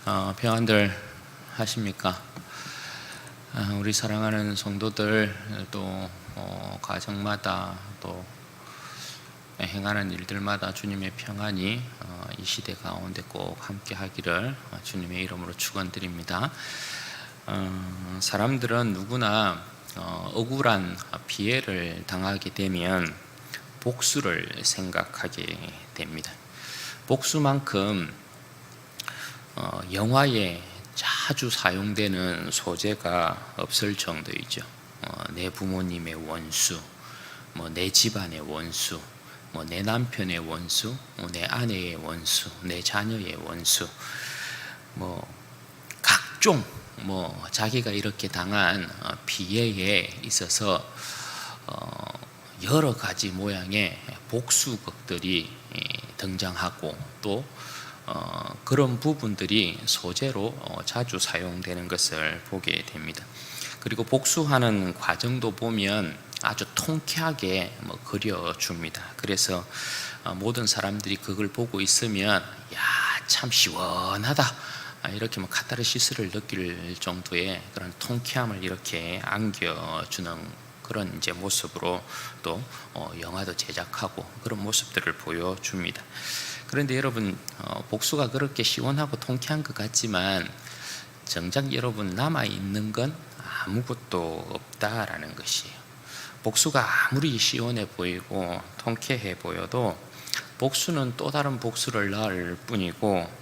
평안들 하십니까? 우리 사랑하는 성도들 또 가정마다 또 행하는 일들마다 주님의 평안이 이 시대 가운데 꼭 함께 하기를 주님의 이름으로 축원드립니다. 사람들은 누구나 억울한 피해를 당하게 되면 복수를 생각하게 됩니다. 복수만큼 영화에 자주 사용되는 소재가 없을 정도이죠. 내 부모님의 원수, 내 집안의 원수, 내 남편의 원수, 내 아내의 원수, 내 자녀의 원수, 각종 자기가 이렇게 당한 피해에 있어서 여러 가지 모양의 복수극들이 등장하고 또 그런 부분들이 소재로 자주 사용되는 것을 보게 됩니다. 그리고 복수하는 과정도 보면 아주 통쾌하게 그려줍니다. 그래서 모든 사람들이 그걸 보고 있으면 참 시원하다 이렇게 카타르시스를 느낄 정도의 그런 통쾌함을 이렇게 안겨주는 그런 이제 모습으로 또 영화도 제작하고 그런 모습들을 보여줍니다. 그런데 여러분, 복수가 그렇게 시원하고 통쾌한 것 같지만 정작 여러분 남아있는 건 아무것도 없다라는 것이에요. 복수가 아무리 시원해 보이고 통쾌해 보여도 복수는 또 다른 복수를 낳을 뿐이고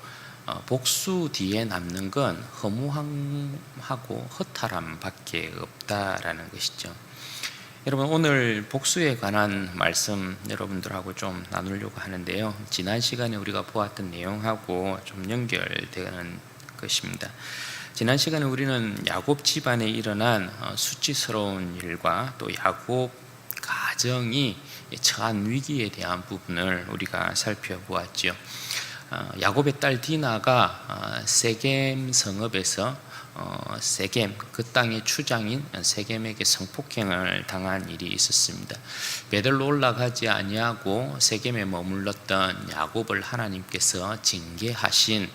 복수 뒤에 남는 건 허무함하고 허탈함밖에 없다라는 것이죠. 여러분, 오늘 복수에 관한 말씀 여러분들하고 좀 나누려고 하는데요. 지난 시간에 우리가 보았던 내용하고 좀 연결되는 것입니다. 지난 시간에 우리는 야곱 집안에 일어난 수치스러운 일과 또 야곱 가정이 처한 위기에 대한 부분을 우리가 살펴보았죠. 야곱의 딸 디나가 세겜 성읍에서 세겜, 그 땅의 추장인 세겜에게 성폭행을 당한 일이 있었습니다. 베들로 올라가지 아니하고 세겜에 머물렀던 야곱을 하나님께서 징계하신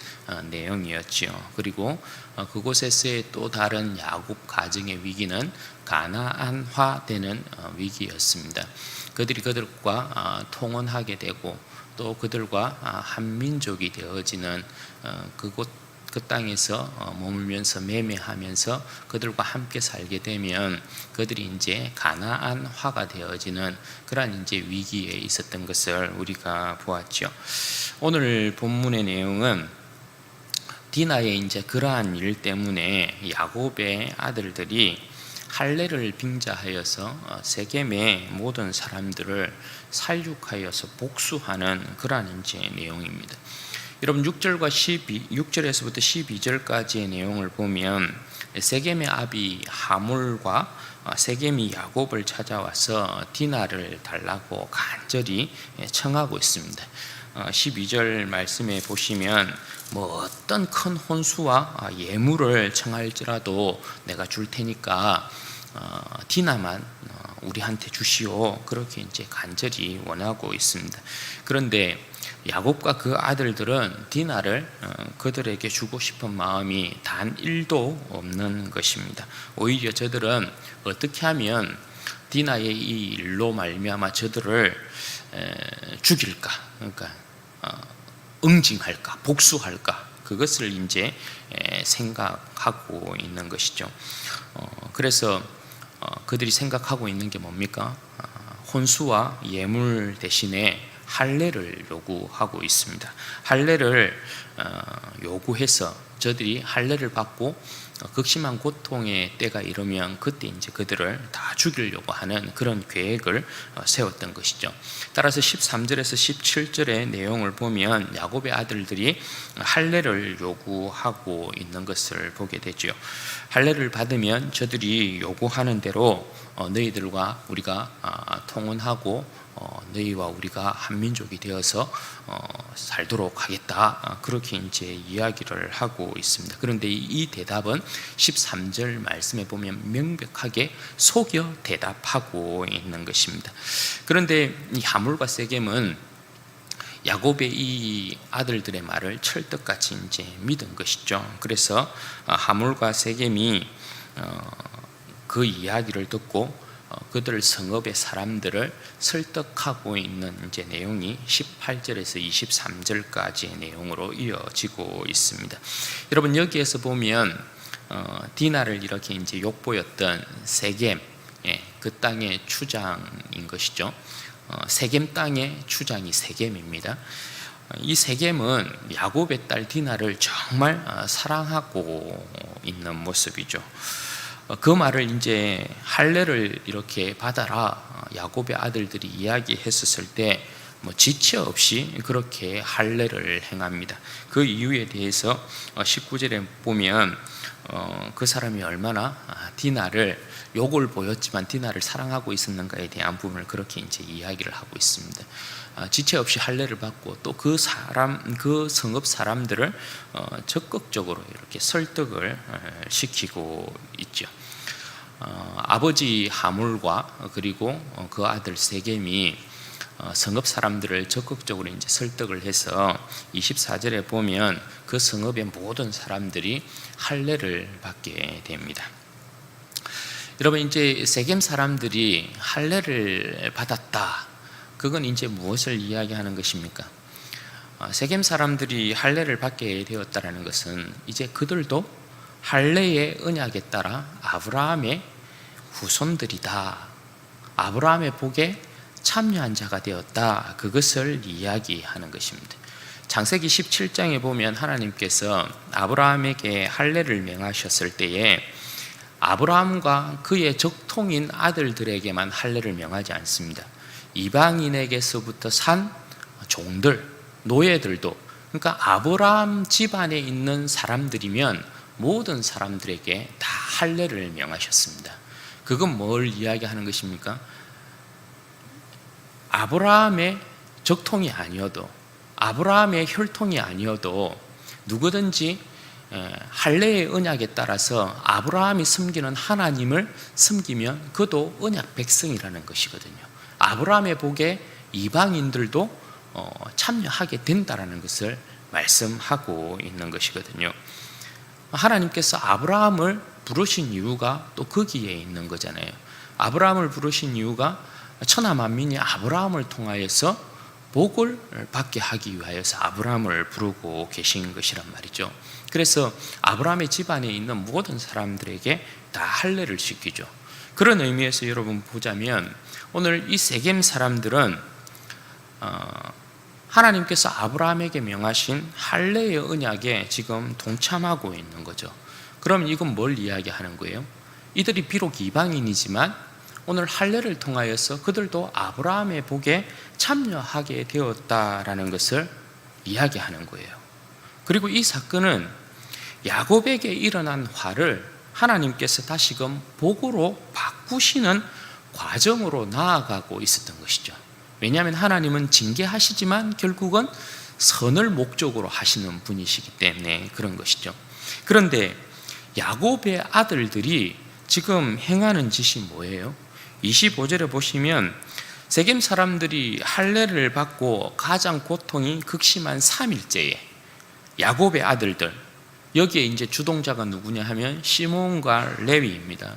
내용이었지요. 그리고 그곳에서의 또 다른 야곱 가정의 위기는 가나안화되는 위기였습니다. 그들과 통혼하게 되고 또 그들과 한 민족이 되어지는 그 땅에서 머물면서 매매하면서 그들과 함께 살게 되면 그들이 이제 가나안화가 되어지는 그러한 이제 위기에 있었던 것을 우리가 보았죠. 오늘 본문의 내용은 디나의 이제 그러한 일 때문에 야곱의 아들들이 할례를 빙자하여서 세겜의 모든 사람들을 살육하여서 복수하는 그러한 이제 내용입니다. 여러분, 6절에서부터 12절까지의 내용을 보면 세겜의 아비 하몰과 세겜이 야곱을 찾아와서 디나를 달라고 간절히 청하고 있습니다. 12절 말씀에 보시면 어떤 큰 혼수와 예물을 청할지라도 내가 줄 테니까 디나만 우리한테 주시오, 그렇게 이제 간절히 원하고 있습니다. 그런데 야곱과 그 아들들은 디나를 그들에게 주고 싶은 마음이 단 1도 없는 것입니다. 오히려 저들은 어떻게 하면 디나의 이 일로 말미암아 저들을 죽일까, 그러니까 응징할까, 복수할까, 그것을 이제 생각하고 있는 것이죠. 그래서 그들이 생각하고 있는 게 뭡니까? 혼수와 예물 대신에 할례를 요구하고 있습니다. 할례를 요구해서 저들이 할례를 받고 극심한 고통의 때가 이르면 그때 이제 그들을 다 죽이려고 하는 그런 계획을 세웠던 것이죠. 따라서 13절에서 17절의 내용을 보면 야곱의 아들들이 할례를 요구하고 있는 것을 보게 되죠. 할례를 받으면 저들이 요구하는 대로 너희들과 우리가 통혼하고 너희와 우리가 한 민족이 되어서 살도록 하겠다, 그렇게 이제 이야기를 하고 있습니다. 그런데 이 대답은 13절 말씀에 보면 명백하게 속여 대답하고 있는 것입니다. 그런데 이 하몰과 세겜은 야곱의 이 아들들의 말을 철떡같이 이제 믿은 것이죠. 그래서 하물과 세겜이 그 이야기를 듣고 그들 성읍의 사람들을 설득하고 있는 이제 내용이 18절에서 23절까지의 내용으로 이어지고 있습니다. 여러분, 여기에서 보면 디나를 이렇게 이제 욕보였던 세겜, 그 땅의 추장인 것이죠. 세겜 땅의 추장이 세겜입니다. 이 세겜은 야곱의 딸 디나를 정말 사랑하고 있는 모습이죠. 그 말을 이제 할례를 이렇게 받아라 야곱의 아들들이 이야기했었을 때 지체 없이 그렇게 할례를 행합니다. 그 이유에 대해서 19절에 보면 그 사람이 얼마나 디나를 욕을 보였지만 디나를 사랑하고 있었는가에 대한 부분을 그렇게 이제 이야기를 하고 있습니다. 지체 없이 할례를 받고 또 그 성읍 사람들을 적극적으로 이렇게 설득을 시키고 있죠. 아버지 하물과 그리고 그 아들 세겜이 성읍 사람들을 적극적으로 이제 설득을 해서 24절에 보면 그 성읍의 모든 사람들이 할례를 받게 됩니다. 여러분, 이제 세겜 사람들이 할례를 받았다. 그건 이제 무엇을 이야기하는 것입니까? 세겜 사람들이 할례를 받게 되었다라는 것은 이제 그들도 할례의 언약에 따라 아브라함의 후손들이다. 아브라함의 복에 참여한 자가 되었다. 그것을 이야기하는 것입니다. 창세기 17장에 보면 하나님께서 아브라함에게 할례를 명하셨을 때에 아브라함과 그의 적통인 아들들에게만 할례를 명하지 않습니다. 이방인에게서부터 산 종들, 노예들도, 그러니까 아브라함 집안에 있는 사람들이면 모든 사람들에게 다 할례를 명하셨습니다. 그건 뭘 이야기하는 것입니까? 아브라함의 적통이 아니어도, 아브라함의 혈통이 아니어도 누구든지 할례의 언약에 따라서 아브라함이 섬기는 하나님을 섬기면 그도 언약 백성이라는 것이거든요. 아브라함의 복에 이방인들도 참여하게 된다라는 것을 말씀하고 있는 것이거든요. 하나님께서 아브라함을 부르신 이유가 또 거기에 있는 거잖아요. 아브라함을 부르신 이유가 천하 만민이 아브라함을 통하여서 복을 받게 하기 위하여서 아브라함을 부르고 계신 것이란 말이죠. 그래서 아브라함의 집안에 있는 모든 사람들에게 다 할례를 시키죠. 그런 의미에서 여러분 보자면 오늘 이 세겜 사람들은 하나님께서 아브라함에게 명하신 할례의 언약에 지금 동참하고 있는 거죠. 그럼 이건 뭘 이야기하는 거예요? 이들이 비록 이방인이지만 오늘 할례를 통하여서 그들도 아브라함의 복에 참여하게 되었다라는 것을 이야기하는 거예요. 그리고 이 사건은 야곱에게 일어난 화를 하나님께서 다시금 복으로 바꾸시는 과정으로 나아가고 있었던 것이죠. 왜냐하면 하나님은 징계하시지만 결국은 선을 목적으로 하시는 분이시기 때문에 그런 것이죠. 그런데 야곱의 아들들이 지금 행하는 짓이 뭐예요? 25절에 보시면 세겜 사람들이 할례를 받고 가장 고통이 극심한 3일째에 야곱의 아들들, 여기에 이제 주동자가 누구냐 하면 시몬과 레위입니다.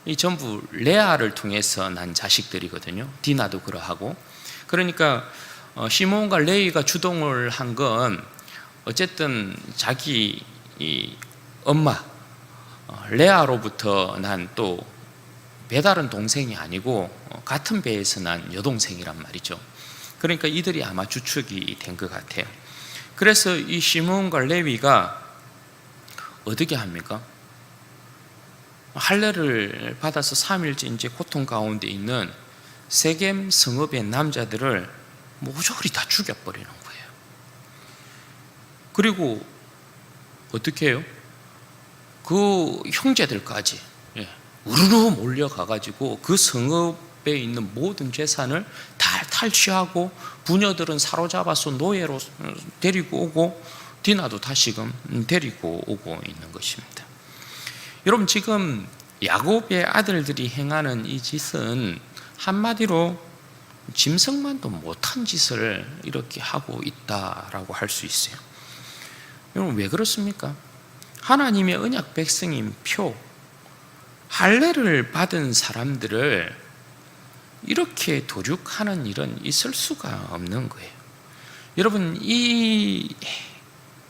이 전부 레아를 통해서 난 자식들이거든요. 디나도 그러하고. 그러니까 시몬과 레위가 주동을 한 건 어쨌든 자기 이 엄마 레아로부터 난 또 배다른 동생이 아니고 같은 배에서 난 여동생이란 말이죠. 그러니까 이들이 아마 주축이 된 것 같아요. 그래서 이 시몬과 레위가 어떻게 합니까? 할례를 받아서 3일째 이제 고통 가운데 있는 세겜 성읍의 남자들을 모조리 다 죽여버리는 거예요. 그리고 어떻게 해요? 그 형제들까지 우르르 몰려가가지고 그 성읍에 있는 모든 재산을 다 탈취하고 부녀들은 사로잡아서 노예로 데리고 오고 디나도 다시금 데리고 오고 있는 것입니다. 여러분, 지금 야곱의 아들들이 행하는 이 짓은 한마디로 짐승만도 못한 짓을 이렇게 하고 있다라고 할 수 있어요. 여러분, 왜 그렇습니까? 하나님의 언약 백성인 표, 할례를 받은 사람들을 이렇게 도륙하는 일은 있을 수가 없는 거예요. 여러분, 이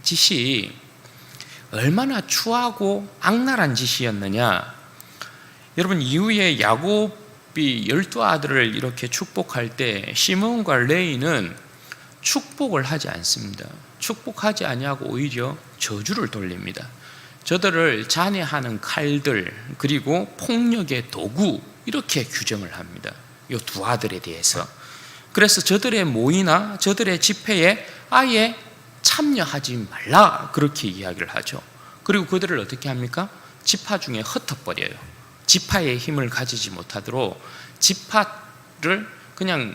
짓이 얼마나 추하고 악랄한 짓이었느냐. 여러분, 이후에 야곱이 12아들을 이렇게 축복할 때 시므온과 레위는 축복을 하지 않습니다. 축복하지 아니하고 오히려 저주를 돌립니다. 저들을 잔해하는 칼들, 그리고 폭력의 도구, 이렇게 규정을 합니다. 이 두 아들에 대해서. 그래서 저들의 모의나 저들의 집회에 아예 참여하지 말라, 그렇게 이야기를 하죠. 그리고 그들을 어떻게 합니까? 지파 중에 흩어버려요. 지파의 힘을 가지지 못하도록 지파를 그냥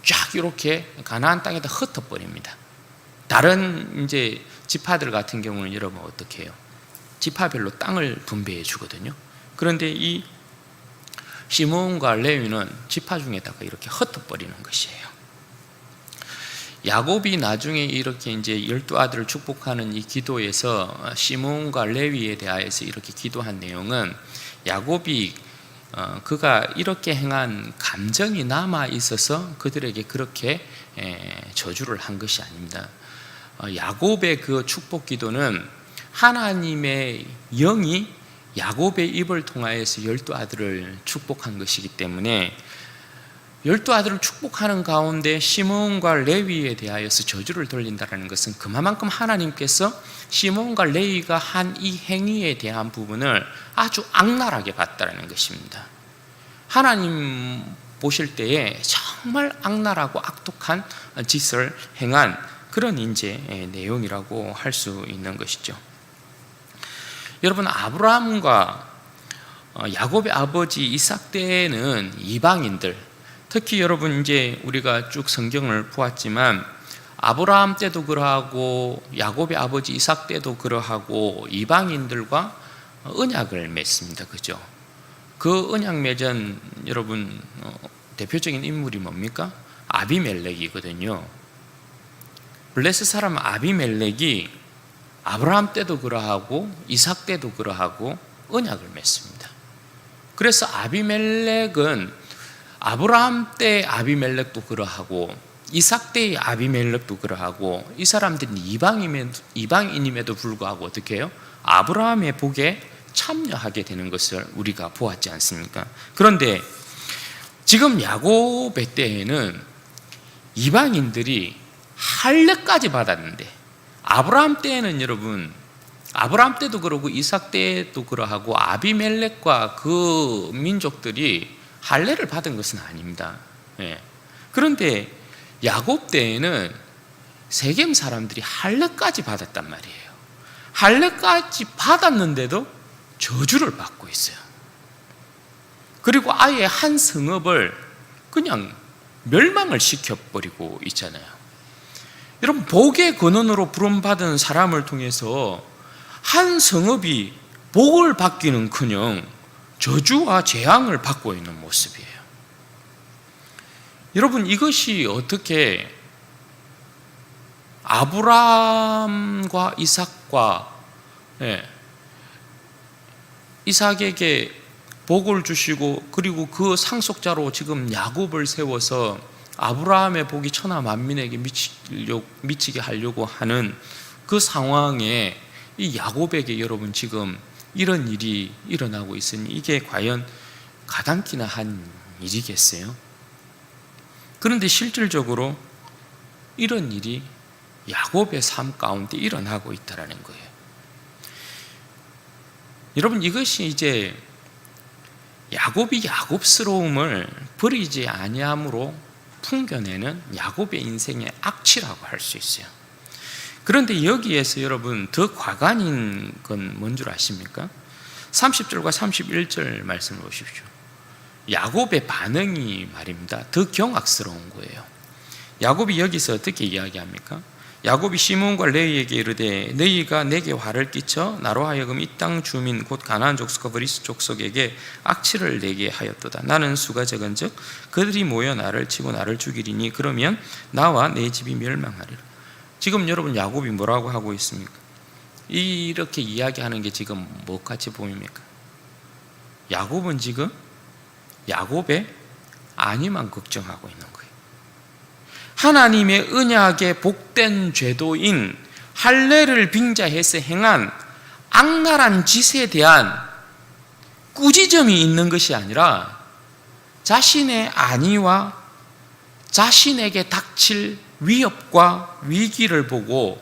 쫙 이렇게 가나안 땅에다 흩어버립니다. 다른 이제 지파들 같은 경우는 여러분 어떻게 해요? 지파별로 땅을 분배해 주거든요. 그런데 이 시므온과 레위는 지파 중에다가 이렇게 흩어버리는 것이에요. 야곱이 나중에 이렇게 이제 12아들을 축복하는 이 기도에서 시므온과 레위에 대하여서 이렇게 기도한 내용은 야곱이 그가 이렇게 행한 감정이 남아 있어서 그들에게 그렇게 저주를 한 것이 아닙니다. 야곱의 그 축복 기도는 하나님의 영이 야곱의 입을 통하여서 12아들을 축복한 것이기 때문에 12아들을 축복하는 가운데 시므온과 레위에 대하여서 저주를 돌린다는 것은 그만큼 하나님께서 시므온과 레위가 한 이 행위에 대한 부분을 아주 악랄하게 봤다는 것입니다. 하나님 보실 때에 정말 악랄하고 악독한 짓을 행한 그런 이제 내용이라고 할 수 있는 것이죠. 여러분, 아브라함과 야곱의 아버지 이삭 때에는 이방인들, 특히 여러분 이제 우리가 쭉 성경을 보았지만 아브라함 때도 그러하고 야곱의 아버지 이삭 때도 그러하고 이방인들과 언약을 맺습니다. 그죠? 그 언약 맺은 여러분 대표적인 인물이 뭡니까? 아비멜렉이거든요. 블레셋 사람 아비멜렉이 아브라함 때도 그러하고 이삭 때도 그러하고 언약을 맺습니다. 그래서 아비멜렉은 아브라함 때 아비멜렉도 그러하고 이삭 때의 아비멜렉도 그러하고 이 사람들은 이방인임에도 불구하고 어떻게 해요? 아브라함의 복에 참여하게 되는 것을 우리가 보았지 않습니까? 그런데 지금 야곱의 때에는 이방인들이 할례까지 받았는데 아브라함 때에는 여러분, 아브라함 때도 그러고 이삭 때도 그러하고 아비멜렉과 그 민족들이 할례를 받은 것은 아닙니다. 그런데 야곱 때에는 세겜 사람들이 할례까지 받았단 말이에요. 할례까지 받았는데도 저주를 받고 있어요. 그리고 아예 한 성읍을 그냥 멸망을 시켜버리고 있잖아요. 여러분, 복의 근원으로 부름받은 사람을 통해서 한 성읍이 복을 받기는커녕 저주와 재앙을 받고 있는 모습이에요. 여러분, 이것이 어떻게 아브라함과 이삭과 이삭에게 복을 주시고 그리고 그 상속자로 지금 야곱을 세워서 아브라함의 복이 천하 만민에게 미치게 하려고 하는 그 상황에 이 야곱에게 여러분 지금 이런 일이 일어나고 있으니 이게 과연 가당키나 한 일이겠어요? 그런데 실질적으로 이런 일이 야곱의 삶 가운데 일어나고 있다는 거예요. 여러분, 이것이 이제 야곱이 야곱스러움을 버리지 아니함으로 풍겨내는 야곱의 인생의 악취라고 할 수 있어요. 그런데 여기에서 여러분 더 과관인 건 뭔 줄 아십니까? 30절과 31절 말씀을 보십시오. 야곱의 반응이 말입니다. 더 경악스러운 거예요. 야곱이 여기서 어떻게 이야기합니까? 야곱이 시몬과 레위에게 이르되 너희가 내게 화를 끼쳐 나로 하여금 이 땅 주민 곧 가나안 족속과 브리스 족속에게 악취를 내게 하였도다. 나는 수가 적은즉 그들이 모여 나를 치고 나를 죽이리니 그러면 나와 내 집이 멸망하리라. 지금 여러분 야곱이 뭐라고 하고 있습니까? 이렇게 이야기하는 게 지금 뭐같이 보입니까? 야곱은 지금 야곱의 안위만 걱정하고 있는 거예요. 하나님의 언약의 복된 죄도인 할례를 빙자해서 행한 악랄한 짓에 대한 꾸지점이 있는 것이 아니라 자신의 안위와 자신에게 닥칠 위협과 위기를 보고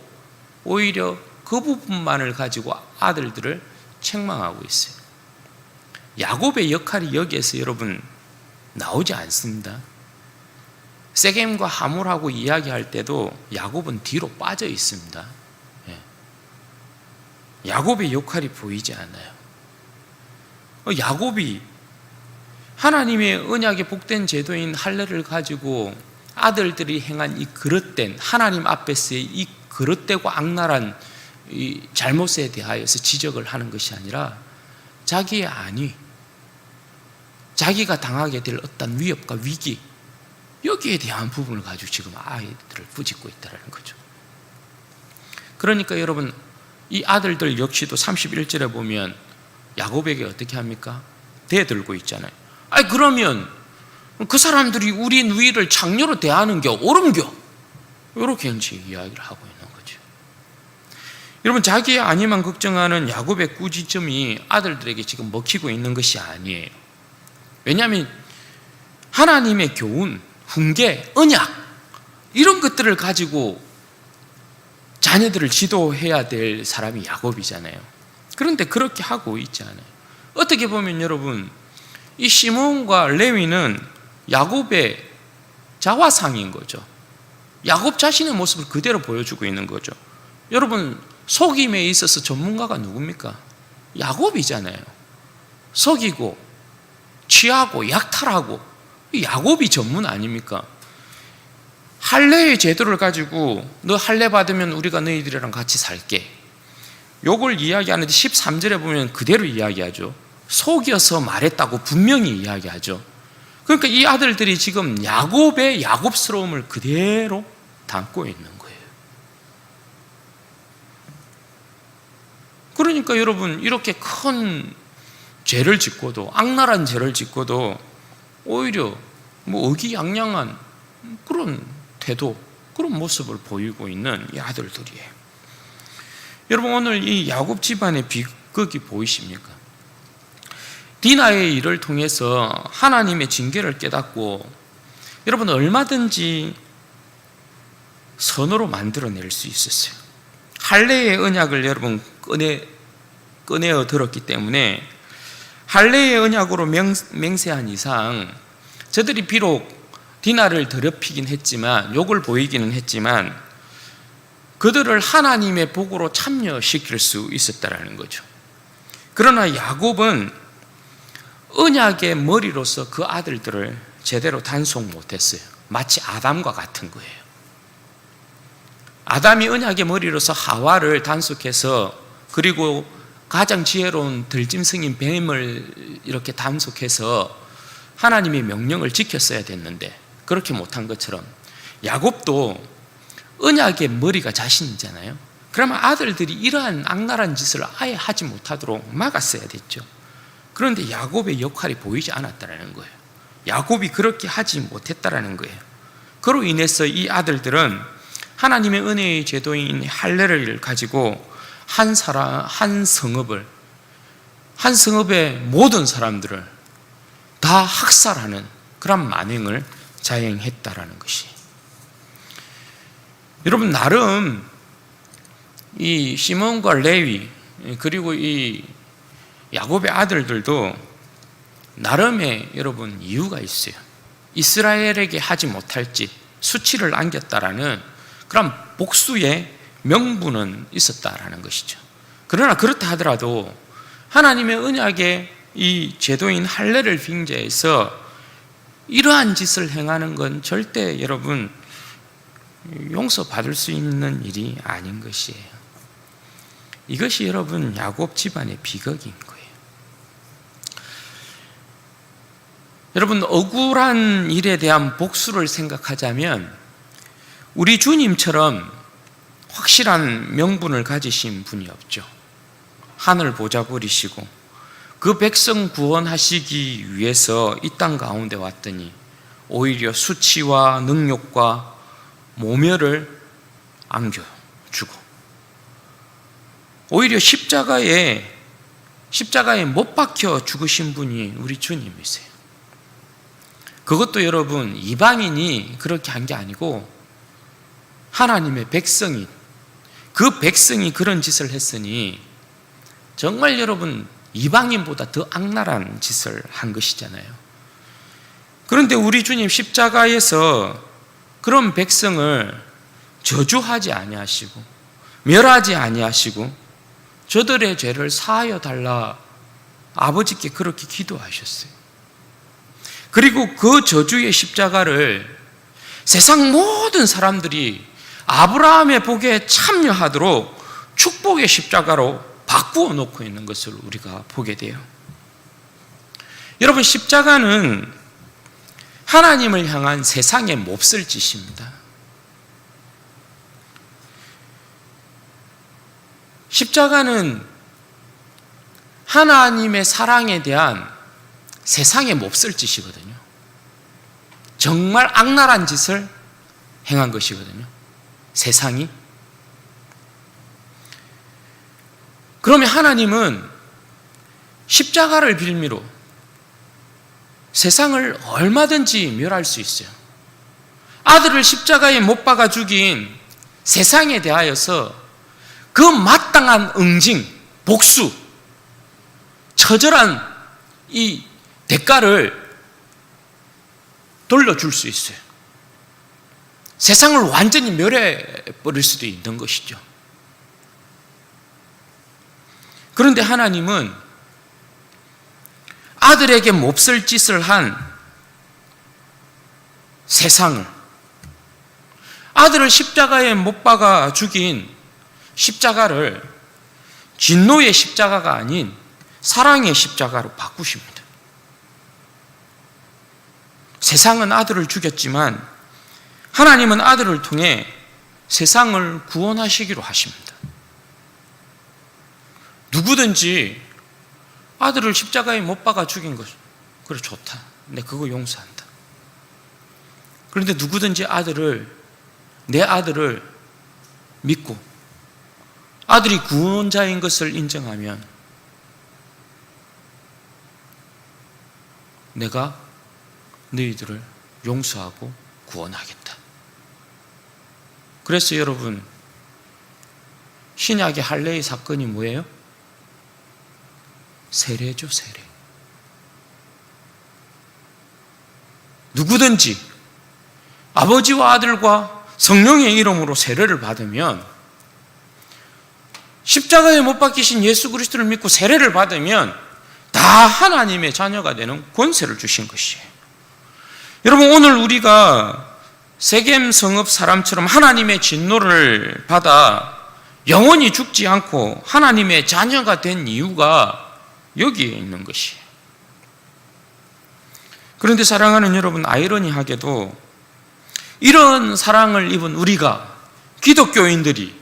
오히려 그 부분만을 가지고 아들들을 책망하고 있어요. 야곱의 역할이 여기에서 여러분 나오지 않습니다. 세겜과 하몰하고 이야기할 때도 야곱은 뒤로 빠져 있습니다. 야곱의 역할이 보이지 않아요. 야곱이 하나님의 언약의 복된 제도인 할례를 가지고 아들들이 행한 이 그릇된 하나님 앞에서의 이 그릇되고 악랄한 이 잘못에 대하여서 지적을 하는 것이 아니라 자기의 안위, 자기가 당하게 될 어떤 위협과 위기, 여기에 대한 부분을 가지고 지금 아이들을 부짓고 있다는 거죠. 그러니까 여러분 이 아들들 역시도 31절에 보면 야곱에게 어떻게 합니까? 대들고 있잖아요. 아니 그러면 그 사람들이 우리 누이를 장녀로 대하는 게 옳은겨? 이렇게 이제 이야기를 하고 있는 거죠. 여러분 자기의 안위만 걱정하는 야곱의 꾸지점이 아들들에게 지금 먹히고 있는 것이 아니에요. 왜냐하면 하나님의 교훈, 훈계, 언약 이런 것들을 가지고 자녀들을 지도해야 될 사람이 야곱이잖아요. 그런데 그렇게 하고 있지 않아요. 어떻게 보면 여러분 이 시몬과 레위는 야곱의 자화상인 거죠. 야곱 자신의 모습을 그대로 보여주고 있는 거죠. 여러분 속임에 있어서 전문가가 누굽니까? 야곱이잖아요. 속이고 취하고 약탈하고 야곱이 전문 아닙니까? 할례의 제도를 가지고 너 할례 받으면 우리가 너희들이랑 같이 살게. 요걸 이야기하는데 13절에 보면 그대로 이야기하죠. 속여서 말했다고 분명히 이야기하죠. 그러니까 이 아들들이 지금 야곱의 야곱스러움을 그대로 담고 있는 거예요. 그러니까 여러분 이렇게 큰 죄를 짓고도 악랄한 죄를 짓고도 오히려 의기양양한 그런 태도, 그런 모습을 보이고 있는 이 아들들이에요. 여러분 오늘 이 야곱 집안의 비극이 보이십니까? 디나의 일을 통해서 하나님의 징계를 깨닫고 여러분 얼마든지 선으로 만들어낼 수 있었어요. 할례의 언약을 여러분 꺼내어 들었기 때문에 할례의 언약으로 맹세한 이상 저들이 비록 디나를 더럽히긴 했지만 욕을 보이기는 했지만 그들을 하나님의 복으로 참여시킬 수 있었다라는 거죠. 그러나 야곱은 언약의 머리로서 그 아들들을 제대로 단속 못했어요. 마치 아담과 같은 거예요. 아담이 언약의 머리로서 하와를 단속해서 그리고 가장 지혜로운 들짐승인 뱀을 이렇게 단속해서 하나님의 명령을 지켰어야 됐는데 그렇게 못한 것처럼 야곱도 언약의 머리가 자신이잖아요. 그러면 아들들이 이러한 악랄한 짓을 아예 하지 못하도록 막았어야 됐죠. 그런데 야곱의 역할이 보이지 않았다는 거예요. 야곱이 그렇게 하지 못했다는 거예요. 그로 인해서 이 아들들은 하나님의 은혜의 제도인 할례를 가지고 한 성읍의 모든 사람들을 다 학살하는 그런 만행을 자행했다라는 것이. 여러분 나름 이 시몬과 레위 그리고 이 야곱의 아들들도 나름의 여러분 이유가 있어요. 이스라엘에게 하지 못할 짓, 수치를 안겼다라는 그런 복수의 명분은 있었다라는 것이죠. 그러나 그렇다 하더라도 하나님의 언약의 이 제도인 할례를 빙자해서 이러한 짓을 행하는 건 절대 여러분 용서받을 수 있는 일이 아닌 것이에요. 이것이 여러분 야곱 집안의 비극인 거예요. 여러분, 억울한 일에 대한 복수를 생각하자면 우리 주님처럼 확실한 명분을 가지신 분이 없죠. 하늘 보좌 버리시고 그 백성 구원하시기 위해서 이 땅 가운데 왔더니 오히려 수치와 능욕과 모멸을 안겨주고 오히려 십자가에 못 박혀 죽으신 분이 우리 주님이세요. 그것도 여러분 이방인이 그렇게 한 게 아니고 하나님의 백성이, 그 백성이 그런 짓을 했으니 정말 여러분 이방인보다 더 악랄한 짓을 한 것이잖아요. 그런데 우리 주님 십자가에서 그런 백성을 저주하지 아니하시고 멸하지 아니하시고 저들의 죄를 사하여 달라 아버지께 그렇게 기도하셨어요. 그리고 그 저주의 십자가를 세상 모든 사람들이 아브라함의 복에 참여하도록 축복의 십자가로 바꾸어 놓고 있는 것을 우리가 보게 돼요. 여러분, 십자가는 하나님을 향한 세상의 몹쓸 짓입니다. 십자가는 하나님의 사랑에 대한 세상의 몹쓸 짓이거든요. 정말 악랄한 짓을 행한 것이거든요, 세상이. 그러면 하나님은 십자가를 빌미로 세상을 얼마든지 멸할 수 있어요. 아들을 십자가에 못 박아 죽인 세상에 대하여서 그 마땅한 응징, 복수, 처절한 이 대가를 돌려줄 수 있어요. 세상을 완전히 멸해버릴 수도 있는 것이죠. 그런데 하나님은 아들에게 몹쓸 짓을 한 세상을, 아들을 십자가에 못 박아 죽인 십자가를 진노의 십자가가 아닌 사랑의 십자가로 바꾸십니다. 세상은 아들을 죽였지만 하나님은 아들을 통해 세상을 구원하시기로 하십니다. 누구든지 아들을 십자가에 못 박아 죽인 것, 그래, 좋다, 내 그거 용서한다. 그런데 누구든지 내 아들을 믿고 아들이 구원자인 것을 인정하면 내가 너희들을 용서하고 구원하겠다. 그래서 여러분, 신약의 할례의 사건이 뭐예요? 세례죠, 세례. 누구든지 아버지와 아들과 성령의 이름으로 세례를 받으면, 십자가에 못 박히신 예수 그리스도를 믿고 세례를 받으면 다 하나님의 자녀가 되는 권세를 주신 것이에요. 여러분, 오늘 우리가 세겜 성읍 사람처럼 하나님의 진노를 받아 영원히 죽지 않고 하나님의 자녀가 된 이유가 여기에 있는 것이에요. 그런데 사랑하는 여러분, 아이러니하게도 이런 사랑을 입은 우리가, 기독교인들이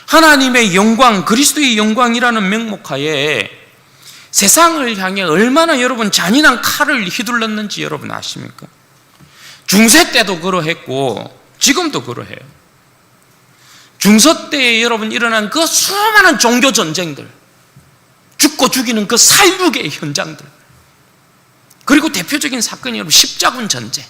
하나님의 영광, 그리스도의 영광이라는 명목하에 세상을 향해 얼마나 여러분 잔인한 칼을 휘둘렀는지 여러분 아십니까? 중세 때도 그러했고 지금도 그러해요. 중세 때에 여러분 일어난 그 수많은 종교 전쟁들, 죽고 죽이는 그 살육의 현장들, 그리고 대표적인 사건이 여러분 십자군 전쟁.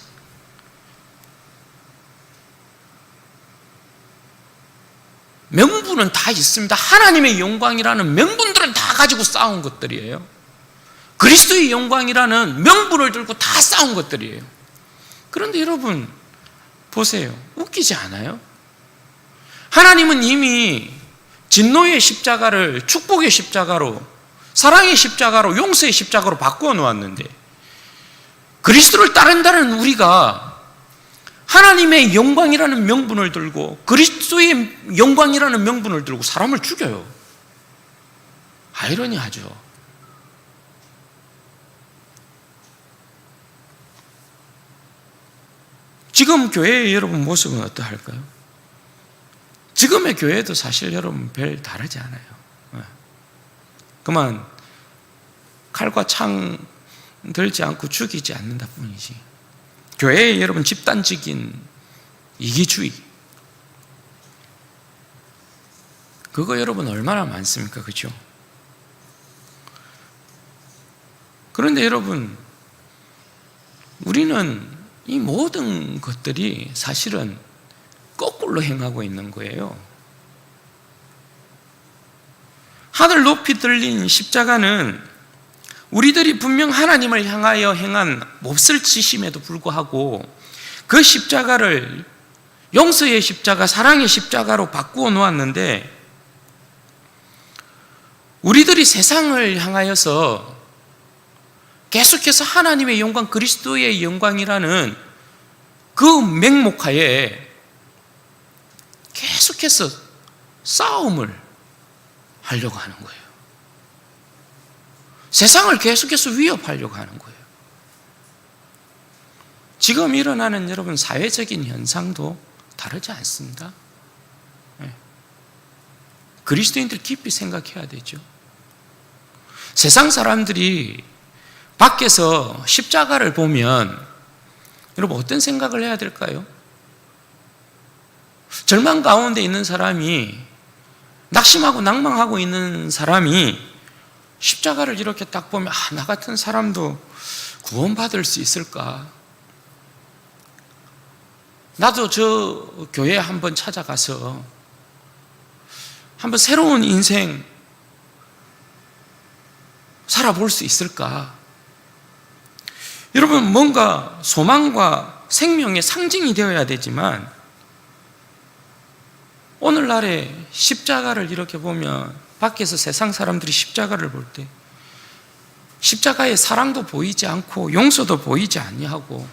명분은 다 있습니다. 하나님의 영광이라는 명분들은 다 가지고 싸운 것들이에요. 그리스도의 영광이라는 명분을 들고 다 싸운 것들이에요. 그런데 여러분 보세요, 웃기지 않아요? 하나님은 이미 진노의 십자가를 축복의 십자가로, 사랑의 십자가로, 용서의 십자가로 바꾸어 놓았는데, 그리스도를 따른다는 우리가 하나님의 영광이라는 명분을 들고 그리스도의 영광이라는 명분을 들고 사람을 죽여요. 아이러니하죠. 지금 교회의 여러분 모습은 어떠할까요? 지금의 교회도 사실 여러분 별 다르지 않아요. 그만 칼과 창 들지 않고 죽이지 않는다 뿐이지. 교회의 여러분 집단적인 이기주의, 그거 여러분 얼마나 많습니까? 그렇죠? 그런데 여러분, 우리는 이 모든 것들이 사실은 거꾸로 행하고 있는 거예요. 하늘 높이 들린 십자가는 우리들이 분명 하나님을 향하여 행한 몹쓸 짓임에도 불구하고 그 십자가를 용서의 십자가, 사랑의 십자가로 바꾸어 놓았는데, 우리들이 세상을 향하여서 계속해서 하나님의 영광, 그리스도의 영광이라는 그 맹목하에 계속해서 싸움을 하려고 하는 거예요. 세상을 계속해서 위협하려고 하는 거예요. 지금 일어나는 여러분 사회적인 현상도 다르지 않습니다. 그리스도인들 깊이 생각해야 되죠. 세상 사람들이 밖에서 십자가를 보면 여러분 어떤 생각을 해야 될까요? 절망 가운데 있는 사람이, 낙심하고 낭망하고 있는 사람이 십자가를 이렇게 딱 보면 나 같은 사람도 구원받을 수 있을까? 나도 저 교회 한번 찾아가서 한번 새로운 인생 살아볼 수 있을까? 여러분, 뭔가 소망과 생명의 상징이 되어야 되지만, 오늘날에 십자가를 이렇게 보면, 밖에서 세상 사람들이 십자가를 볼 때 십자가의 사랑도 보이지 않고 용서도 보이지 아니하고,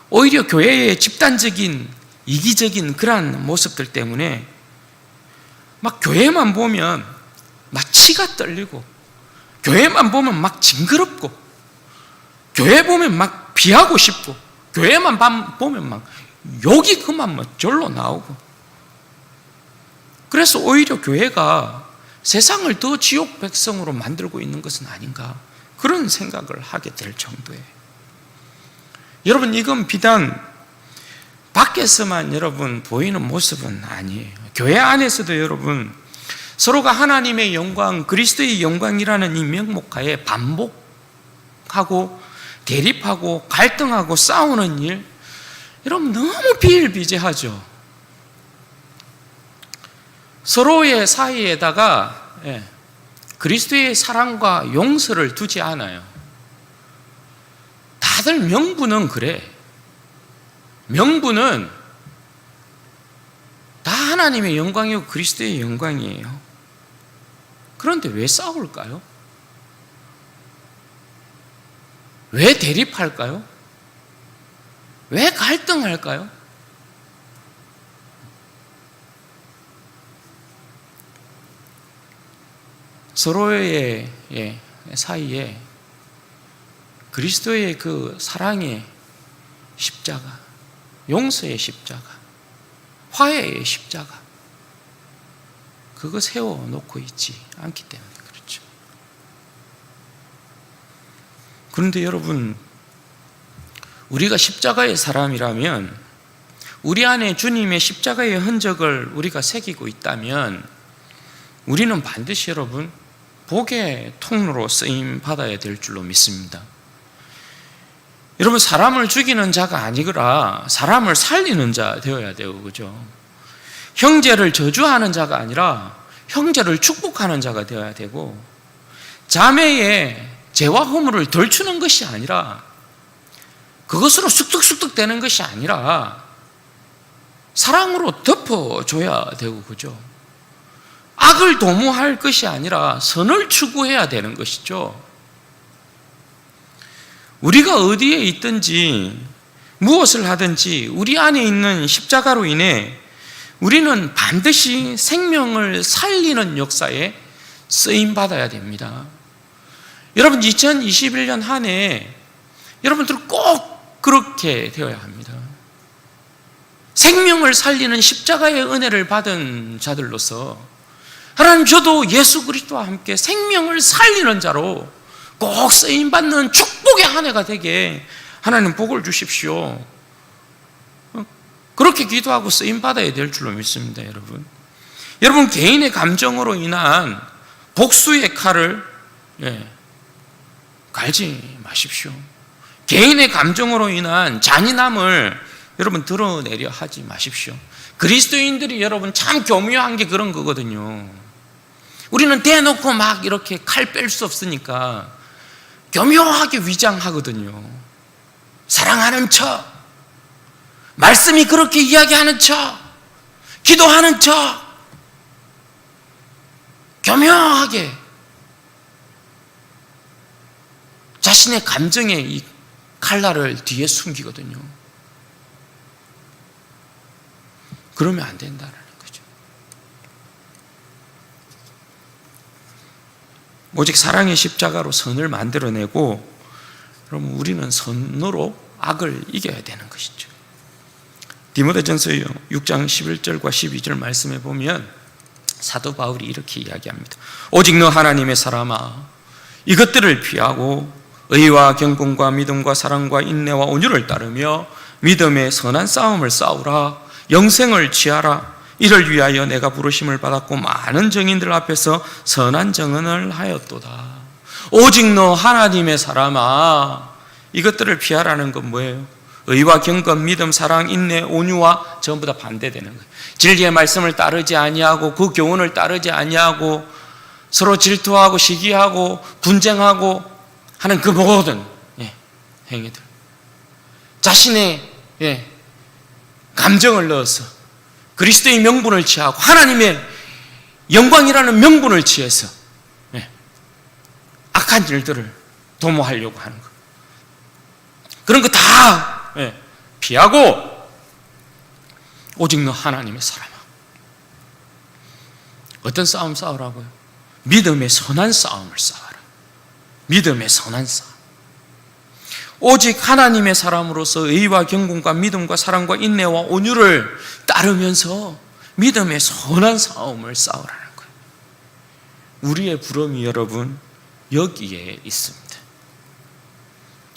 오히려 교회의 집단적인 이기적인 그러한 모습들 때문에 막 교회만 보면 막 치가 떨리고, 교회만 보면 막 징그럽고, 교회 보면 막 피하고 싶고, 교회만 보면 막 욕이 그만 뭐 절로 나오고. 그래서 오히려 교회가 세상을 더 지옥 백성으로 만들고 있는 것은 아닌가, 그런 생각을 하게 될 정도예요. 여러분, 이건 비단 밖에서만 여러분 보이는 모습은 아니에요. 교회 안에서도 여러분 서로가 하나님의 영광, 그리스도의 영광이라는 이 명목하에 반복하고 대립하고 갈등하고 싸우는 일, 여러분 너무 비일비재하죠. 서로의 사이에다가 그리스도의 사랑과 용서를 두지 않아요. 다들 명분은 그래. 명분은 다 하나님의 영광이고 그리스도의 영광이에요. 그런데 왜 싸울까요? 왜 대립할까요? 왜 갈등할까요? 서로의 사이에 그리스도의 그 사랑의 십자가, 용서의 십자가, 화해의 십자가, 그거 세워놓고 있지 않기 때문에 그렇죠. 그런데 여러분, 우리가 십자가의 사람이라면, 우리 안에 주님의 십자가의 흔적을 우리가 새기고 있다면, 우리는 반드시 여러분 복의 통로로 쓰임 받아야 될 줄로 믿습니다. 여러분, 사람을 죽이는 자가 아니거라 사람을 살리는 자 되어야 되고, 그죠? 형제를 저주하는 자가 아니라 형제를 축복하는 자가 되어야 되고, 자매의 죄와 허물을 덜 주는 것이 아니라, 그것으로 쑥득쑥득 되는 것이 아니라 사랑으로 덮어줘야 되고, 그죠? 악을 도모할 것이 아니라 선을 추구해야 되는 것이죠. 우리가 어디에 있든지 무엇을 하든지 우리 안에 있는 십자가로 인해 우리는 반드시 생명을 살리는 역사에 쓰임받아야 됩니다. 여러분, 2021년 한 해 여러분들 꼭 그렇게 되어야 합니다. 생명을 살리는 십자가의 은혜를 받은 자들로서 하나님, 저도 예수 그리스도와 함께 생명을 살리는 자로 꼭 쓰임받는 축복의 한 해가 되게 하나님 복을 주십시오. 그렇게 기도하고 쓰임받아야 될 줄로 믿습니다. 여러분 개인의 감정으로 인한 복수의 칼을 갈지 마십시오. 개인의 감정으로 인한 잔인함을 여러분 드러내려 하지 마십시오. 그리스도인들이 여러분 참 교묘한 게 그런 거거든요. 우리는 대놓고 막 이렇게 칼 뺄 수 없으니까 교묘하게 위장하거든요. 사랑하는 척, 말씀이 그렇게 이야기하는 척, 기도하는 척, 교묘하게 자신의 감정의 이 칼날을 뒤에 숨기거든요. 그러면 안 된다는 거죠. 오직 사랑의 십자가로 선을 만들어내고, 그럼 우리는 선으로 악을 이겨야 되는 것이죠. 디모데전서 6장 11절과 12절 말씀에 보면 사도 바울이 이렇게 이야기합니다. 오직 너 하나님의 사람아, 이것들을 피하고 의와 경건과 믿음과 사랑과 인내와 온유를 따르며 믿음의 선한 싸움을 싸우라. 영생을 취하라. 이를 위하여 내가 부르심을 받았고 많은 증인들 앞에서 선한 증언을 하였도다. 오직 너 하나님의 사람아, 이것들을 피하라는 건 뭐예요? 의와 경건, 믿음, 사랑, 인내, 온유와 전부 다 반대되는 거예요. 진리의 말씀을 따르지 아니하고 그 교훈을 따르지 아니하고 서로 질투하고 시기하고 분쟁하고 하는 그 모든 행위들, 자신의 감정을 넣어서 그리스도의 명분을 취하고 하나님의 영광이라는 명분을 취해서 악한 일들을 도모하려고 하는 것, 그런 거 다 피하고 오직 너 하나님의 사람아. 어떤 싸움 싸우라고요? 믿음의 선한 싸움을 싸워라. 믿음의 선한 싸움. 오직 하나님의 사람으로서 의와 경건과 믿음과 사랑과 인내와 온유를 따르면서 믿음의 선한 싸움을 싸우라는 거예요. 우리의 부름이 여러분 여기에 있습니다.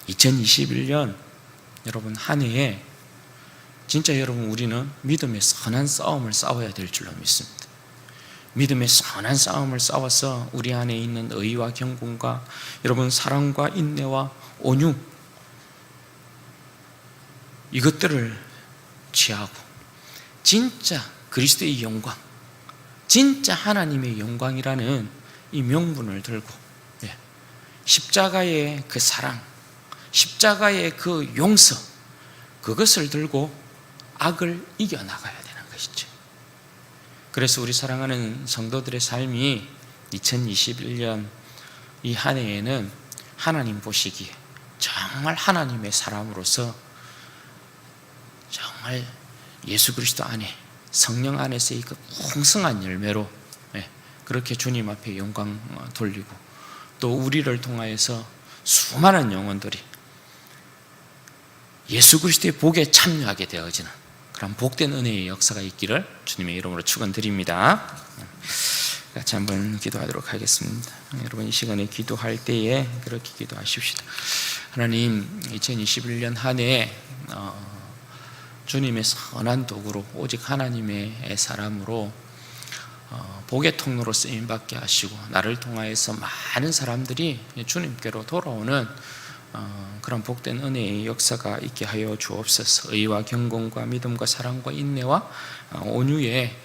2021년 여러분 한 해에 진짜 여러분 우리는 믿음의 선한 싸움을 싸워야 될 줄로 믿습니다. 믿음의 선한 싸움을 싸워서 우리 안에 있는 의와 경건과 여러분 사랑과 인내와 온유, 이것들을 취하고 진짜 그리스도의 영광, 진짜 하나님의 영광이라는 이 명분을 들고 십자가의 그 사랑, 십자가의 그 용서, 그것을 들고 악을 이겨나가야 되는 것이죠. 그래서 우리 사랑하는 성도들의 삶이 2021년 이 한 해에는 하나님 보시기에 정말 하나님의 사람으로서 정말 예수 그리스도 안에 성령 안에서의 그 풍성한 열매로 그렇게 주님 앞에 영광 돌리고 또 우리를 통하여서 수많은 영혼들이 예수 그리스도의 복에 참여하게 되어지는 그런 복된 은혜의 역사가 있기를 주님의 이름으로 축원드립니다. 같이 한번 기도하도록 하겠습니다. 여러분 이 시간에 기도할 때에 그렇게 기도하십시다. 하나님, 2021년 한 해 주님의 선한 도구로 오직 하나님의 사람으로 복의 통로로 쓰임받게 하시고 나를 통하여서 많은 사람들이 주님께로 돌아오는 그런 복된 은혜의 역사가 있게 하여 주옵소서. 의와 경건과 믿음과 사랑과 인내와 온유의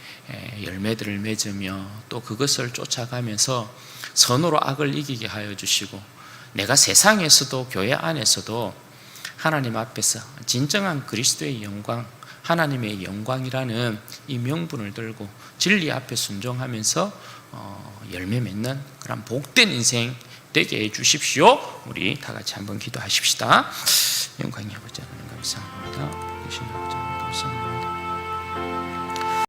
열매들을 맺으며 또 그것을 쫓아가면서 선으로 악을 이기게 하여 주시고 내가 세상에서도 교회 안에서도 하나님 앞에서 진정한 그리스도의 영광, 하나님의 영광이라는 이 명분을 들고 진리 앞에 순종하면서 열매 맺는 그런 복된 인생 되게 해 주십시오. 우리 다 같이 한번 기도하십시다. 영광의 아버지 하나님 감사합니다. 감사합니다. 계신 목자님 감사합니다.